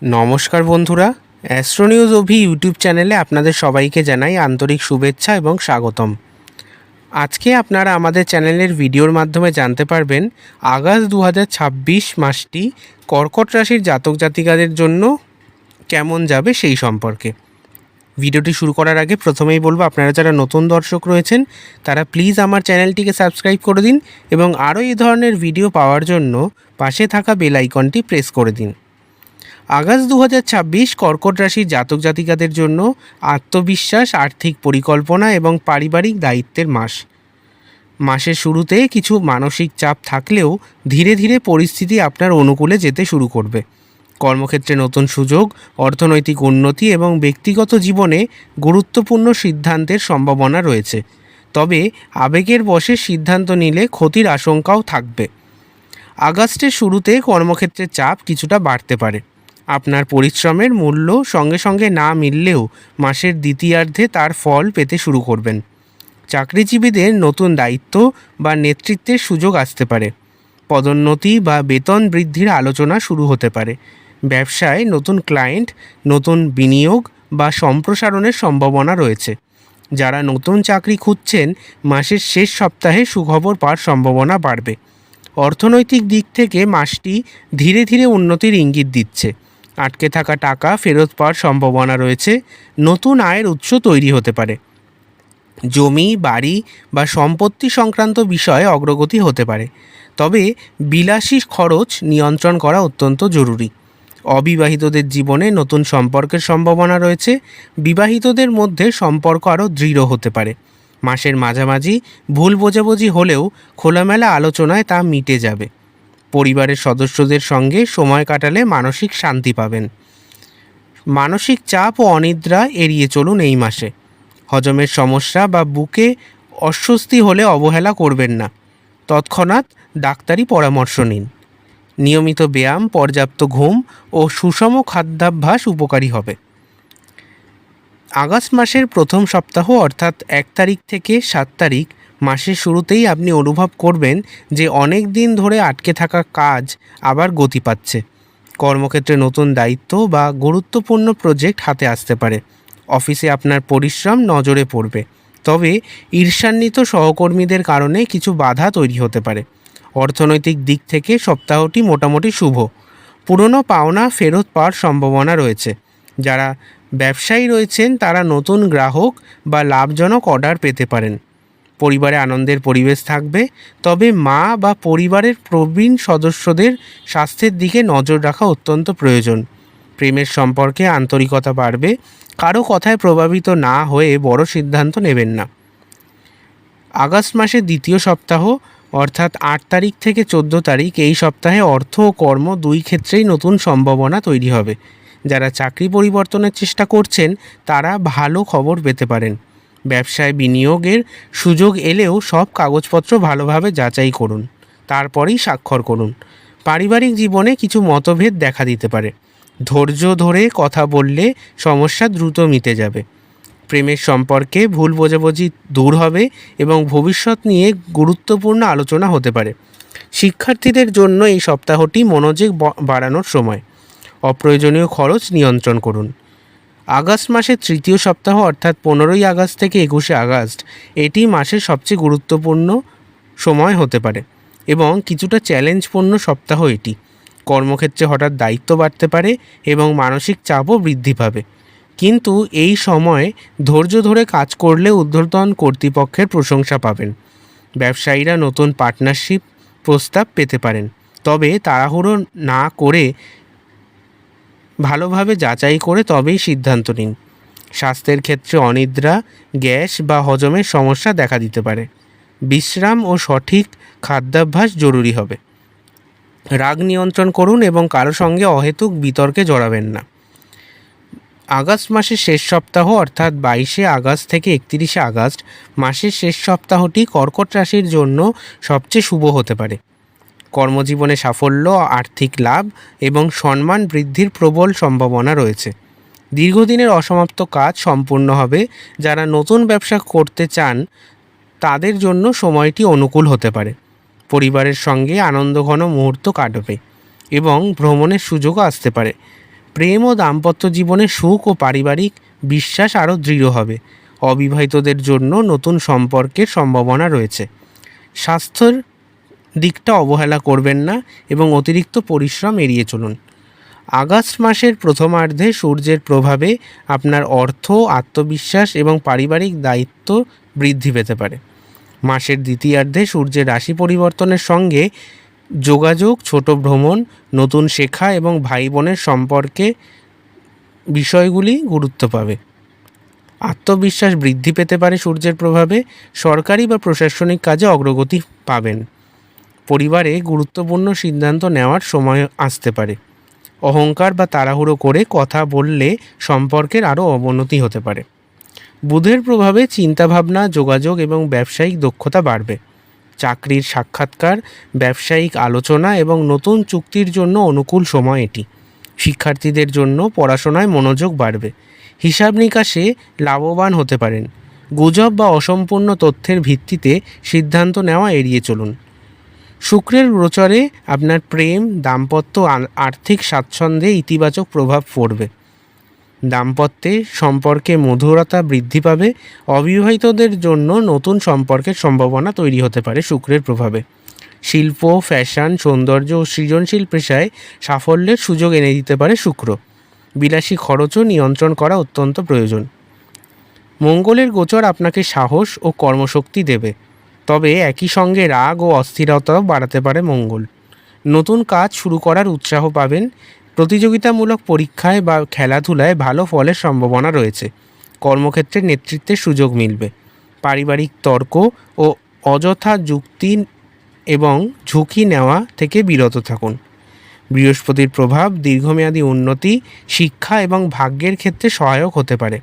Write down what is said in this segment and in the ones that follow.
নমস্কার বন্ধুরা, astro news অভি YouTube চ্যানেলে আপনাদের সবাইকে জানাই আন্তরিক শুভেচ্ছা এবং স্বাগতম। আজকে আপনারা আমাদের চ্যানেলের ভিডিওর মাধ্যমে জানতে পারবেন আগস্ট 2026 মাসটি কর্কট রাশির জাতক জাতিকাদের জন্য কেমন যাবে সেই সম্পর্কে। ভিডিওটি শুরু করার আগে প্রথমেই বলবো, আপনারা যারা নতুন দর্শক রয়েছেন তারা প্লিজ আমার চ্যানেলটিকে সাবস্ক্রাইব করে দিন এবং আরও এই ধরনের ভিডিও পাওয়ার জন্য পাশে থাকা বেল আইকনটি প্রেস করে দিন। আগস্ট 2026 কর্কট রাশির জাতক জাতিকাদের জন্য আত্মবিশ্বাস, আর্থিক পরিকল্পনা এবং পারিবারিক দায়িত্বের মাস। মাসের শুরুতে কিছু মানসিক চাপ থাকলেও ধীরে ধীরে পরিস্থিতি আপনার অনুকূলে যেতে শুরু করবে। কর্মক্ষেত্রে নতুন সুযোগ, অর্থনৈতিক উন্নতি এবং ব্যক্তিগত জীবনে গুরুত্বপূর্ণ সিদ্ধান্তের সম্ভাবনা রয়েছে। তবে আবেগের বশে সিদ্ধান্ত নিলে ক্ষতির আশঙ্কাও থাকবে। আগস্টের শুরুতে কর্মক্ষেত্রে চাপ কিছুটা বাড়তে পারে। আপনার পরিশ্রমের মূল্য সঙ্গে সঙ্গে না মিললেও মাসের দ্বিতীয়ার্ধে তার ফল পেতে শুরু করবেন। চাকরিজীবীদের নতুন দায়িত্ব বা নেতৃত্বের সুযোগ আসতে পারে। পদোন্নতি বা বেতন বৃদ্ধির আলোচনা শুরু হতে পারে। ব্যবসায় নতুন ক্লায়েন্ট, নতুন বিনিয়োগ বা সম্প্রসারণের সম্ভাবনা রয়েছে। যারা নতুন চাকরি খুঁজছেন, মাসের শেষ সপ্তাহে সুখবর পাওয়ার সম্ভাবনা বাড়বে। অর্থনৈতিক দিক থেকে মাসটি ধীরে ধীরে উন্নতির ইঙ্গিত দিচ্ছে। আটকে থাকা টাকা ফেরত পাওয়ার সম্ভাবনা রয়েছে। নতুন আয়ের উৎস তৈরি হতে পারে। জমি, বাড়ি বা সম্পত্তি সংক্রান্ত বিষয়ে অগ্রগতি হতে পারে। তবে বিলাসী খরচ নিয়ন্ত্রণ করা অত্যন্ত জরুরি। অবিবাহিতদের জীবনে নতুন সম্পর্কের সম্ভাবনা রয়েছে। বিবাহিতদের মধ্যে সম্পর্ক আরও দৃঢ় হতে পারে। মাসের মাঝামাঝি ভুল বোঝাবুঝি হলেও খোলামেলা আলোচনায় তা মিটে যাবে। পরিবারের সদস্যদের সঙ্গে সময় কাটালে মানসিক শান্তি পাবেন। মানসিক চাপ ও অনিদ্রা এড়িয়ে চলুন এই মাসে। হজমের সমস্যা বা বুকে অস্বস্তি হলে অবহেলা করবেন না। তৎক্ষণাৎ ডাক্তারি পরামর্শ নিন। নিয়মিত ব্যায়াম, পর্যাপ্ত ঘুম ও সুষম খাদ্যাভ্যাস উপকারী হবে। আগস্ট মাসের প্রথম সপ্তাহ অর্থাৎ 1 তারিখ থেকে 7 তারিখ মাসের শুরুতেই আপনি অনুভব করবেন যে অনেক দিন ধরে আটকে থাকা কাজ আবার গতি পাচ্ছে। কর্মক্ষেত্রে নতুন দায়িত্ব বা গুরুত্বপূর্ণ প্রজেক্ট হাতে আসতে পারে। অফিসে আপনার পরিশ্রম নজরে পড়বে। তবে ঈর্ষান্বিত সহকর্মীদের কারণে কিছু বাধা তৈরি হতে পারে। অর্থনৈতিক দিক থেকে সপ্তাহটি মোটামুটি শুভ। পুরনো পাওনা ফেরত পাওয়ার সম্ভাবনা রয়েছে। যারা ব্যবসায়ী রয়েছেন তারা নতুন গ্রাহক বা লাভজনক অর্ডার পেতে পারেন। পরিবারে আনন্দের পরিবেশ থাকবে। তবে মা বা পরিবারের প্রবীণ সদস্যদের স্বাস্থ্যের দিকে নজর রাখা অত্যন্ত প্রয়োজন। প্রেমের সম্পর্কে আন্তরিকতা বাড়বে। কারো কথায় প্রভাবিত না হয়ে বড় সিদ্ধান্ত নেবেন না। আগস্ট মাসের দ্বিতীয় সপ্তাহ অর্থাৎ 8 তারিখ থেকে 14 তারিখ এই সপ্তাহে অর্থ ও কর্ম দুই ক্ষেত্রেই নতুন সম্ভাবনা তৈরি হবে। যারা চাকরি পরিবর্তনের চেষ্টা করছেন তারা ভালো খবর পেতে পারেন। ব্যবসায় বিনিয়োগের সুযোগ এলেও সব কাগজপত্র ভালোভাবে যাচাই করুন, তারপরেই স্বাক্ষর করুন। পারিবারিক জীবনে কিছু মতভেদ দেখা দিতে পারে। ধৈর্য ধরে কথা বললে সমস্যা দ্রুত মিটে যাবে। প্রেমের সম্পর্কে ভুল বোঝাবুঝি দূর হবে এবং ভবিষ্যৎ নিয়ে গুরুত্বপূর্ণ আলোচনা হতে পারে। শিক্ষার্থীদের জন্য এই সপ্তাহটি মনোযোগ বাড়ানোর সময়। অপ্রয়োজনীয় খরচ নিয়ন্ত্রণ করুন। আগস্ট মাসের তৃতীয় সপ্তাহ অর্থাৎ 15ই আগস্ট থেকে 21শে আগস্ট এটি মাসের সবচেয়ে গুরুত্বপূর্ণ সময় হতে পারে এবং কিছুটা চ্যালেঞ্জপূর্ণ সপ্তাহ এটি। কর্মক্ষেত্রে হঠাৎ দায়িত্ব বাড়তে পারে এবং মানসিক চাপও বৃদ্ধি পাবে। কিন্তু এই সময়ে ধৈর্য ধরে কাজ করলে ঊর্ধ্বতন কর্তৃপক্ষের প্রশংসা পাবেন। ব্যবসায়ীরা নতুন পার্টনারশিপ প্রস্তাব পেতে পারেন। তবে তাড়াহুড়ো না করে ভালোভাবে যাচাই করে তবেই সিদ্ধান্ত নিন। স্বাস্থ্যের ক্ষেত্রে অনিদ্রা, গ্যাস বা হজমের সমস্যা দেখা দিতে পারে। বিশ্রাম ও সঠিক খাদ্যাভ্যাস জরুরি হবে। রাগ নিয়ন্ত্রণ করুন এবং কারো সঙ্গে অহেতুক বিতর্কে জড়াবেন না। আগস্ট মাসের শেষ সপ্তাহ অর্থাৎ 22শে আগস্ট থেকে 31শে আগস্ট মাসের শেষ সপ্তাহটি কর্কট রাশির জন্য সবচেয়ে শুভ হতে পারে। কর্মজীবনে সাফল্য, আর্থিক লাভ এবং সম্মান বৃদ্ধির প্রবল সম্ভাবনা রয়েছে। দীর্ঘদিনের অসমাপ্ত কাজ সম্পূর্ণ হবে। যারা নতুন ব্যবসা করতে চান তাদের জন্য সময়টি অনুকূল হতে পারে। পরিবারের সঙ্গে আনন্দঘন মুহূর্ত কাটবে এবং ভ্রমণের সুযোগও আসতে পারে। প্রেম ও দাম্পত্য জীবনে সুখ ও পারিবারিক বিশ্বাস আরও দৃঢ় হবে। অবিবাহিতদের জন্য নতুন সম্পর্কের সম্ভাবনা রয়েছে। স্বাস্থ্যের দিকটা অবহেলা করবেন না এবং অতিরিক্ত পরিশ্রম এড়িয়ে চলুন। আগস্ট মাসের প্রথমার্ধে সূর্যের প্রভাবে আপনার অর্থ, আত্মবিশ্বাস এবং পারিবারিক দায়িত্ব বৃদ্ধি পেতে পারে। মাসের দ্বিতীয়ার্ধে সূর্যের রাশি পরিবর্তনের সঙ্গে যোগাযোগ, ছোট ভ্রমণ, নতুন শেখা এবং ভাই বোনের সম্পর্কে বিষয়গুলি গুরুত্ব পাবে। আত্মবিশ্বাস বৃদ্ধি পেতে পারে সূর্যের প্রভাবে। সরকারি বা প্রশাসনিক কাজে অগ্রগতি পাবেন। পরিবারে গুরুত্বপূর্ণ সিদ্ধান্ত নেওয়ার সময় আসতে পারে। অহংকার বা তাড়াহুড়ো করে কথা বললে সম্পর্কের আরও অবনতি হতে পারে। বুধের প্রভাবে চিন্তাভাবনা, যোগাযোগ এবং ব্যবসায়িক দক্ষতা বাড়বে। চাকরির সাক্ষাৎকার, ব্যবসায়িক আলোচনা এবং নতুন চুক্তির জন্য অনুকূল সময় এটি। শিক্ষার্থীদের জন্য পড়াশোনায় মনোযোগ বাড়বে। হিসাব নিকাশে লাভবান হতে পারেন। গুজব বা অসম্পূর্ণ তথ্যের ভিত্তিতে সিদ্ধান্ত নেওয়া এড়িয়ে চলুন। শুক্রের গোচরে আপনার প্রেম, দাম্পত্য, আর্থিক স্বাচ্ছন্দ্যে ইতিবাচক প্রভাব পড়বে। দাম্পত্যে সম্পর্কে মধুরতা বৃদ্ধি পাবে। অবিবাহিতদের জন্য নতুন সম্পর্কের সম্ভাবনা তৈরি হতে পারে শুক্রের প্রভাবে। শিল্প, ফ্যাশন, সৌন্দর্য ও সৃজনশীল পেশায় সাফল্যের সুযোগ এনে দিতে পারে শুক্র। বিলাসী খরচও নিয়ন্ত্রণ করা অত্যন্ত প্রয়োজন। মঙ্গলের গোচর আপনাকে সাহস ও কর্মশক্তি দেবে, তবে একই সঙ্গে রাগ ও অস্থিরতাও বাড়াতে পারে মঙ্গল। নতুন কাজ শুরু করার উৎসাহ পাবেন। প্রতিযোগিতামূলক পরীক্ষায় বা খেলাধুলায় ভালো ফলের সম্ভাবনা রয়েছে। কর্মক্ষেত্রে নেতৃত্বের সুযোগ মিলবে। পারিবারিক তর্ক ও অযথা যুক্তি এবং ঝুঁকি নেওয়া থেকে বিরত থাকুন। বৃহস্পতির প্রভাব দীর্ঘমেয়াদী উন্নতি, শিক্ষা এবং ভাগ্যের ক্ষেত্রে সহায়ক হতে পারে।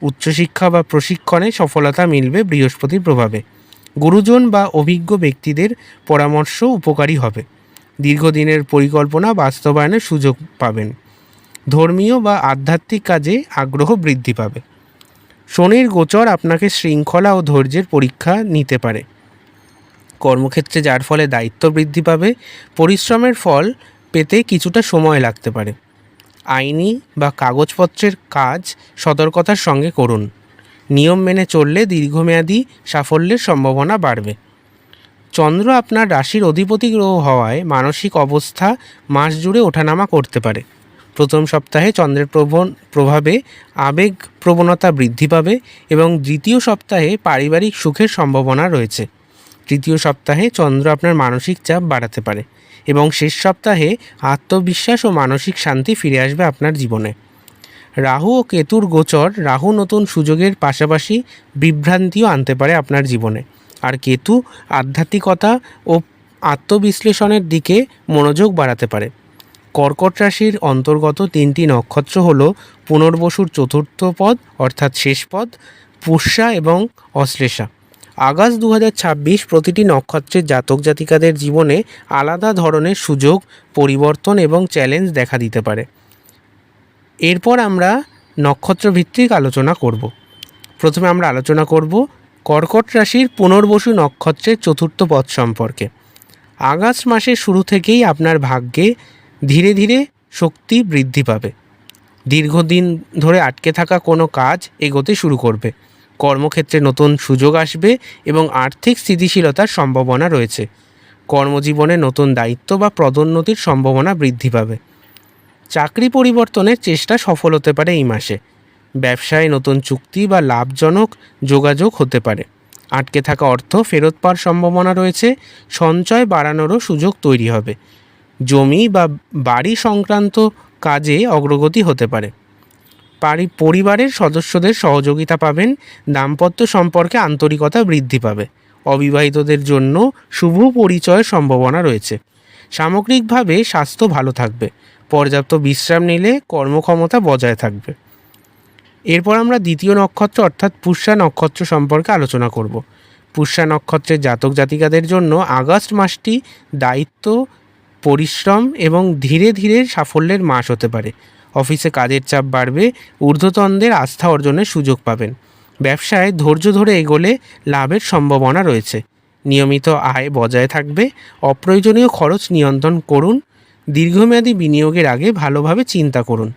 উচ্চশিক্ষা বা প্রশিক্ষণে সফলতা মিলবে বৃহস্পতির প্রভাবে। গুরুজন বা অভিজ্ঞ ব্যক্তিদের পরামর্শ উপকারী হবে। দীর্ঘদিনের পরিকল্পনা বাস্তবায়নের সুযোগ পাবেন। ধর্মীয় বা আধ্যাত্মিক কাজে আগ্রহ বৃদ্ধি পাবে। শনির গোচর আপনাকে শৃঙ্খলা ও ধৈর্যের পরীক্ষা নিতে পারে। কর্মক্ষেত্রে যার ফলে দায়িত্ব বৃদ্ধি পাবে। পরিশ্রমের ফল পেতে কিছুটা সময় লাগতে পারে। আইনি বা কাগজপত্রের কাজ সতর্কতার সঙ্গে করুন। নিয়ম মেনে চললে দীর্ঘমেয়াদী সাফল্যের সম্ভাবনা বাড়বে। চন্দ্র আপনার রাশির অধিপতি গ্রহ হওয়ায় মানসিক অবস্থা মাস জুড়ে ওঠানামা করতে পারে। প্রথম সপ্তাহে চন্দ্রের প্রভাবে আবেগ প্রবণতা বৃদ্ধি পাবে এবং দ্বিতীয় সপ্তাহে পারিবারিক সুখের সম্ভাবনা রয়েছে। তৃতীয় সপ্তাহে চন্দ্র আপনার মানসিক চাপ বাড়াতে পারে এবং শেষ সপ্তাহে আত্মবিশ্বাস ও মানসিক শান্তি ফিরে আসবে আপনার জীবনে। রাহু ও কেতুর গোচর রাহু নতুন সুযোগের পাশাপাশি বিভ্রান্তিও আনতে পারে আপনার জীবনে, আর কেতু আধ্যাত্মিকতা ও আত্মবিশ্লেষণের দিকে মনোযোগ বাড়াতে পারে। কর্কট রাশির অন্তর্গত 3টি নক্ষত্র হল পুনর্বসুর চতুর্থ পদ অর্থাৎ শেষ পদ, পুষ্যা এবং অশ্লেষা। আগস্ট 2026 প্রতিটি নক্ষত্রের জাতক জাতিকাদের জীবনে আলাদা ধরনের সুযোগ, পরিবর্তন এবং চ্যালেঞ্জ দেখা দিতে পারে। এরপর আমরা নক্ষত্রভিত্তিক আলোচনা করব। প্রথমে আমরা আলোচনা করব কর্কট রাশির পুনর্বসু নক্ষত্রের চতুর্থ পদ সম্পর্কে। আগস্ট মাসের শুরু থেকেই আপনার ভাগ্যে ধীরে ধীরে শক্তি বৃদ্ধি পাবে। দীর্ঘদিন ধরে আটকে থাকা কোনো কাজ এগোতে শুরু করবে। কর্মক্ষেত্রে নতুন সুযোগ আসবে এবং আর্থিক স্থিতিশীলতার সম্ভাবনা রয়েছে। কর্মজীবনে নতুন দায়িত্ব বা পদোন্নতির সম্ভাবনা বৃদ্ধি পাবে। চাকরি পরিবর্তনের চেষ্টা সফল হতে পারে এই মাসে। ব্যবসায় নতুন চুক্তি বা লাভজনক যোগাযোগ হতে পারে। আটকে থাকা অর্থ ফেরত পাওয়ার সম্ভাবনা রয়েছে। সঞ্চয় বাড়ানোরও সুযোগ তৈরি হবে। জমি বা বাড়ি সংক্রান্ত কাজে অগ্রগতি হতে পারে। পরিবারের সদস্যদের সহযোগিতা পাবেন। দাম্পত্য সম্পর্কে আন্তরিকতা বৃদ্ধি পাবে। অবিবাহিতদের জন্য শুভ পরিচয়ের সম্ভাবনা রয়েছে। সামগ্রিকভাবে স্বাস্থ্য ভালো থাকবে। পর্যাপ্ত বিশ্রাম নিলে কর্মক্ষমতা বজায় থাকবে। এরপর আমরা দ্বিতীয় নক্ষত্র অর্থাৎ পুষ্যা নক্ষত্র সম্পর্কে আলোচনা করব। পুষ্যা নক্ষত্রের জাতক জাতিকাদের জন্য আগস্ট মাসটি দায়িত্ব, পরিশ্রম এবং ধীরে ধীরে সাফল্যের মাস হতে পারে। অফিসে কাজের চাপ বাড়বে। ঊর্ধ্বতনদের আস্থা অর্জনের সুযোগ পাবেন। ব্যবসায় ধৈর্য ধরে এগোলে লাভের সম্ভাবনা রয়েছে। নিয়মিত আয় বজায় থাকবে। অপ্রয়োজনীয় খরচ নিয়ন্ত্রণ করুন। দীর্ঘমেয়াদী বিনিয়োগের আগে ভালোভাবে চিন্তা করুন।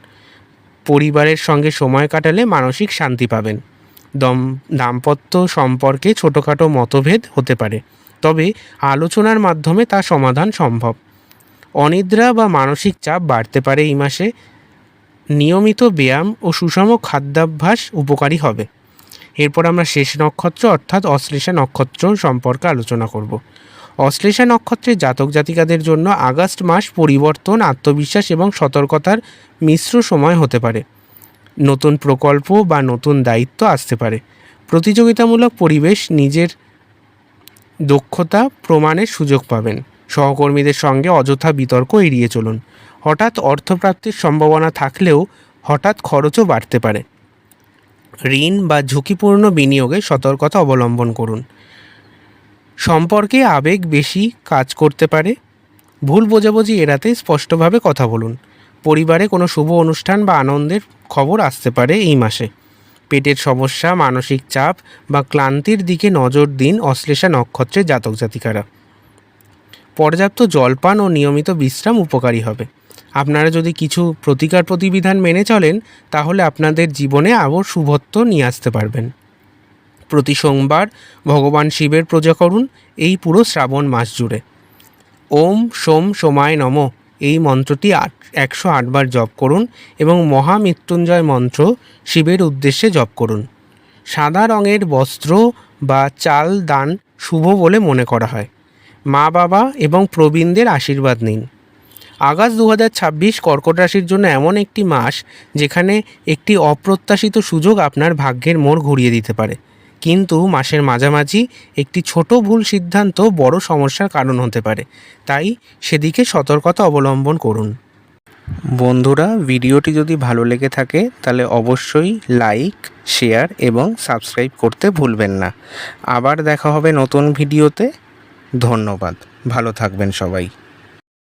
পরিবারের সঙ্গে সময় কাটালে মানসিক শান্তি পাবেন। দাম্পত্য সম্পর্কে ছোটোখাটো মতভেদ হতে পারে, তবে আলোচনার মাধ্যমে তা সমাধান সম্ভব। অনিদ্রা বা মানসিক চাপ বাড়তে পারে এই মাসে। নিয়মিত ব্যায়াম ও সুষম খাদ্যাভ্যাস উপকারী হবে। এরপর আমরা শেষ নক্ষত্র অর্থাৎ অশ্লেষা নক্ষত্র সম্পর্কে আলোচনা করব। অশ্লেষা নক্ষত্রের জাতক জাতিকাদের জন্য আগস্ট মাস পরিবর্তন, আত্মবিশ্বাস এবং সতর্কতার মিশ্র সময় হতে পারে। নতুন প্রকল্প বা নতুন দায়িত্ব আসতে পারে। প্রতিযোগিতামূলক পরিবেশ, নিজের দক্ষতা প্রমাণের সুযোগ পাবেন। সহকর্মীদের সঙ্গে অযথা বিতর্ক এড়িয়ে চলুন। হঠাৎ অর্থপ্রাপ্তির সম্ভাবনা থাকলেও হঠাৎ খরচও বাড়তে পারে। ঋণ বা ঝুঁকিপূর্ণ বিনিয়োগে সতর্কতা অবলম্বন করুন। সম্পর্কে আবেগ বেশি কাজ করতে পারে। ভুল বোঝাবুঝি এড়াতে স্পষ্টভাবে কথা বলুন। পরিবারে কোনো শুভ অনুষ্ঠান বা আনন্দের খবর আসতে পারে এই মাসে। পেটের সমস্যা, মানসিক চাপ বা ক্লান্তির দিকে নজর দিন অশ্লেষা নক্ষত্রের জাতক জাতিকারা। পর্যাপ্ত জলপান ও নিয়মিত বিশ্রাম উপকারী হবে। আপনারা যদি কিছু প্রতিবিধান মেনে চলেন তাহলে আপনাদের জীবনে আবার শুভত্ব নিয়ে আসতে পারবেন। প্রতি সোমবার ভগবান শিবের পূজা করুন এই পুরো শ্রাবণ মাস জুড়ে। ওম সোম সোমায় নম এই মন্ত্রটি 108 বার জপ করুন এবং মহামৃত্যুঞ্জয় মন্ত্র শিবের উদ্দেশ্যে জপ করুন। সাদা রঙের বস্ত্র বা চাল দান শুভ বলে মনে করা হয়। মা বাবা এবং প্রবীণদের আশীর্বাদ নিন। আগস্ট 2026 কর্কট রাশির জন্য এমন একটি মাস যেখানে একটি অপ্রত্যাশিত সুযোগ আপনার ভাগ্যের মোড় ঘুরিয়ে দিতে পারে, কিন্তু মাসের মাঝামাঝি একটি ছোট ভুল সিদ্ধান্ত বড় সমস্যার কারণ হতে পারে, তাই সেদিকে সতর্কতা অবলম্বন করুন। বন্ধুরা, ভিডিওটি যদি ভালো লেগে থাকে তাহলে অবশ্যই লাইক, শেয়ার এবং সাবস্ক্রাইব করতে ভুলবেন না। আবার দেখা হবে নতুন ভিডিওতে। ধন্যবাদ। ভালো থাকবেন সবাই।